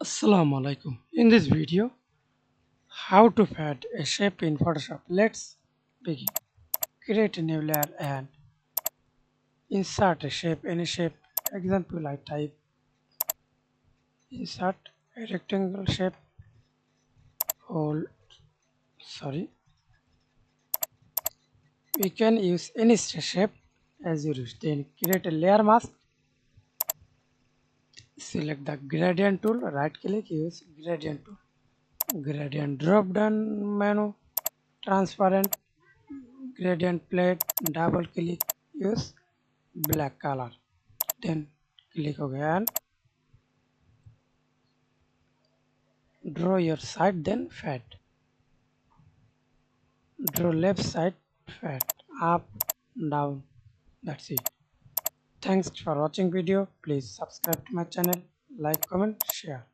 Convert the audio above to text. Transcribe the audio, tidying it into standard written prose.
Assalamu Walaikum. In this video, how to add a shape in Photoshop. Let's begin. Create a new layer and insert a shape. Any shape. Example, I type insert a rectangle shape. Hold. Sorry. We can use any shape as you wish. Then create a layer mask. Select the gradient tool. Right click. Use gradient tool. Gradient drop down menu. Transparent. Gradient plate. Double click. Use black color, then click again, draw your side, then fat, draw left side, fat, up, down. That's it. Thanks for watching video. Please subscribe to my channel, like, comment, share.